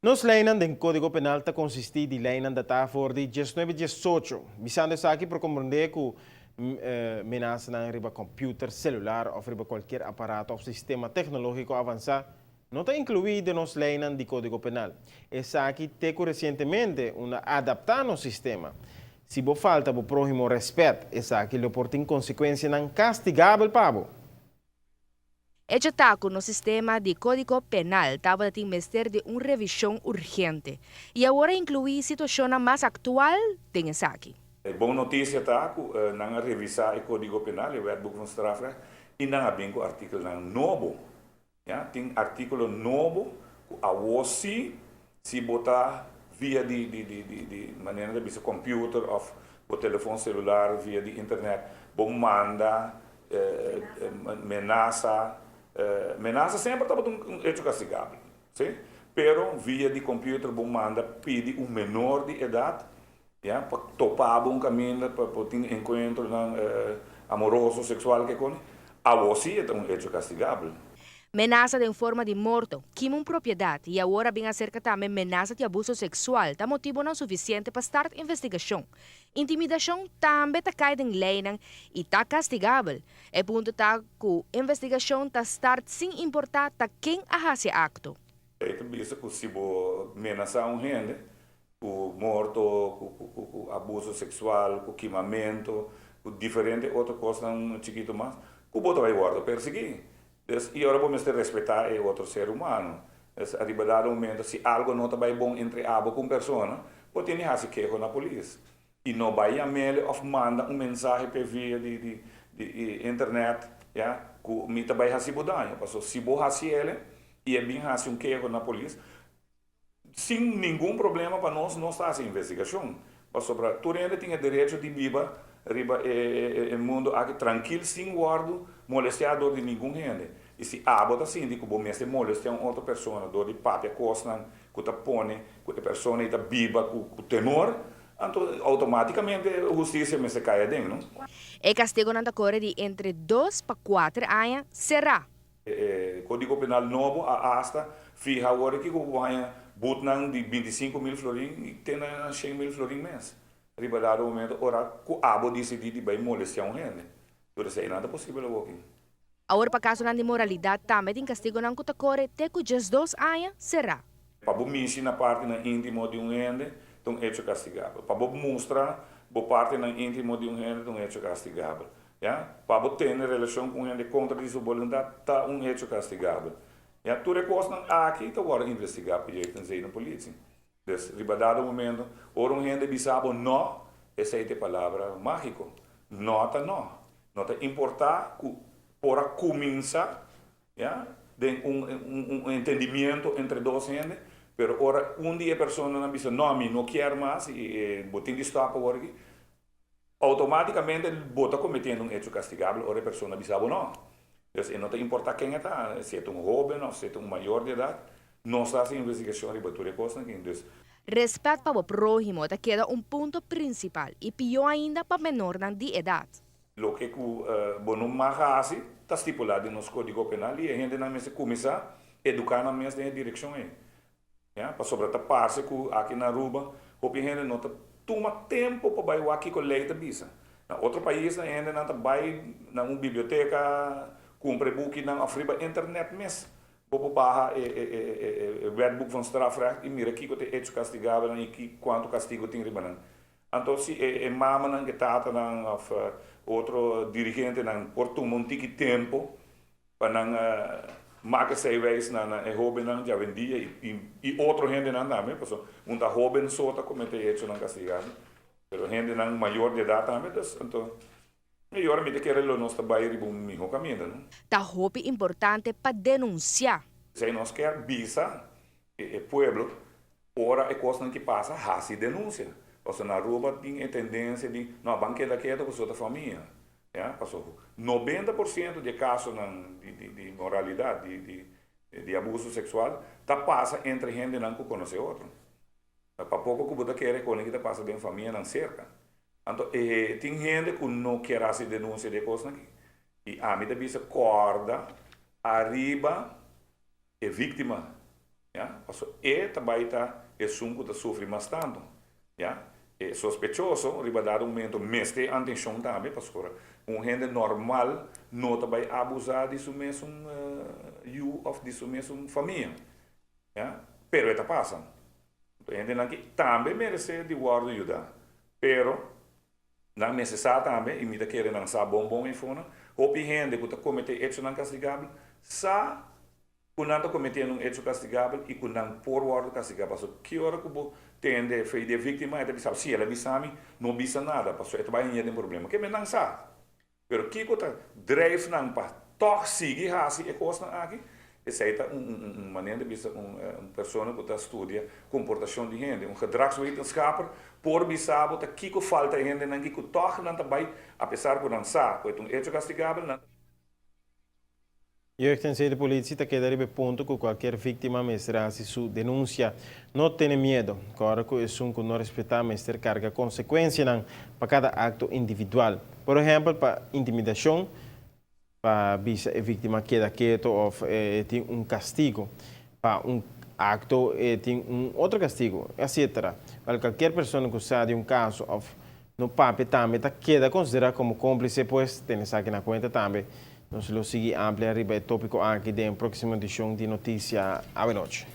Nos lijnen den Código Penal ta consisti di lijnen data voor di 1918. Bisando sa aqui por compreender que menaça na riba computer, celular ou riba qualquer aparato ou sistema tecnológico avançado não está incluído nos lijnen di Código Penal. Essa aqui teco recentemente uma adaptar no sistema. Se bo falta bo próximo respeito, essa aqui lhe porta consequência não castigável pabo. Este ataque no sistema de Código Penal estava a mestre de uma revisão urgente e agora inclui situação mais atual tem essa aqui. Boa notícia tá que não revisar o Código Penal, o Wetboek van Strafrecht, e não abrir o artigo novo. Ja, tem artigo novo que a você se botar via de maneira de computer ou o telefone celular via de internet, bom manda ameaça. Menaça sempre estava um hecho castigável, sim? Pero via de computer bom manda pedir um menor de idade, ja, para topar um caminho para ter encontro amoroso sexual que com, a você é um hecho castigável. Menaça em forma de morto, queima uma propriedade e agora vem acerca também menaça de abuso sexual, tá motivo não suficiente para start investigação. Intimidação também tá caída em lei e tá castigável. É ponto tá que investigação tá start sem importar tá quem arrasa acto. É isso que se bo menaçar um gente, o morto, o abuso sexual, o queimamento, o diferente outra coisa um chiquito mais, o boto vai guardar perseguir. E agora vamos respeitar o outro ser humano. A dado momento, se algo não está bom entre abo com pessoa, pode ter que se queixar na polícia. E não vai a mail ou manda mensagem por via de internet, ja, que me também receber dano. Se você ele e é bem um queixo na polícia, sem nenhum problema para nós não está essa investigação. Para tu ainda tem direito de viver no mundo aqui tranquilo, sem guardo, molestador de nenhum gente. E se a bota assim, que o mestre molesta outra pessoa, dor de pátria, costa, que está pone, que a pessoa está viva com temor, então automaticamente a justiça me se cai dentro, não? O castigo não decorre de entre 2 para 4 anos será. Código Penal novo, a asta, fija agora que o vai botar de 25.000 florins e tem 100.000 florins mês. Ribadado momento, ora, que a abo decide de vai molestar um gente. Por isso, nada possível aqui. Agora, para caso de moralidade, também tem castigo não que decorre até que 2 anos será. Para você mentir na parte na íntimo de um gente, então é hecho castigável. Para você mostrar a parte na íntimo de um gente, então é hecho castigável. Ja? Para você ter relação com um gente contra a sua vontade, está um hecho castigável. Ja? Tudo é coisa aqui, então agora investigar para a polícia. Então, ribadado momento, ora um gente bisabo não, essa é a palavra mágica. Nota não. Nota importar que para começar, ja? De entendimento entre dois gente, pero ora dia a pessoa não diz não quero mais e botin de stop agora aqui, automaticamente ele bota cometendo hecho castigável, ora a pessoa diz não. Então, não importa quem está, se é jovem ou se é maior de idade, não está sem investigação de batura coisa aqui. Respeito para o prójimo te queda ponto principal e pior ainda para menor de idade. Lo que não mais está estipulado no Código Penal e a gente não começa a educar na mesma direção. Ja? Para sobre a parte que aqui na Aruba, a gente não toma tempo para ir aqui com leite bisa. Na outro país, a gente não vai na uma biblioteca, compra book na Afriba internet mesmo. Para barra o Wetboek van Strafrecht e mira aqui que é hecho castigável e quanto castigo tem ribanan. Então, se é mama não que tata não outro dirigente não por um tique tempo para não marcar sei vez na jovem não já vendia e outro gente não também, porque da jovem só tá cometer hecho não castigado, pero gente não maior de idade também, então melhor me que ele nós trabalhar e um mesmo caminho, não? Tá roupa importante para denunciar. Se nós quer visa o pueblo, ora é coisa que passa, se denúncia. Porque na rua tem a tendência de, não, banqueta quieta com sua família. Ja? 90% de casos de moralidade, de abuso sexual, tá passa entre gente não que conhece outro. Para pouco que você quer que está passa dentro da família não cerca. Então, tem gente que não quer se denúncia de coisas aqui. E a mim também se corda, arriba, é vítima. Ya, paso também é sunco da sofre bastante, ya. É sospechoso, riba dado momento, mestre atenção também, pastor. Gente normal não também abusar disso mesmo, you of disso mesmo família, ya. Pero está passando. Gente aqui também merece de guarda ajuda, pero não necessário também, e me da querer não sabe bom e fona, ou gente que está cometendo hecho não castigável, sa quando cometendo um hecho castigável e quando por guarda castigável, so que hora que vou tende foi de vítima, ela sabe se ela bisami, não bisa nada, passo é também tem problema, que me não sabe. Pero que tá drive não para toch seguir assim é coisa aqui. Essa é uma maneira de vista uma pessoa que está estudia comportação de gente, gedragswetenschapper, por bisabo tá que falta gente não que toch não também, apesar que não sabe, que é hecho castigável não. E a agência de polícia está quedando ponto que qualquer vítima mestra se sua denúncia não tenha medo, agora que é um que não respeitar mestre carga consequência para cada acto individual. Por exemplo, para intimidação, para bisa a vítima queda quieto ou tem castigo, para acto tem outro castigo, etc. Para qualquer pessoa que sabe de caso ou no papel também queda considerada como cúmplice, pois tem isso aqui na conta também. Nós lo seguimos amplia arriba el tópico aquí de la próxima edición de Noticias a la Noche.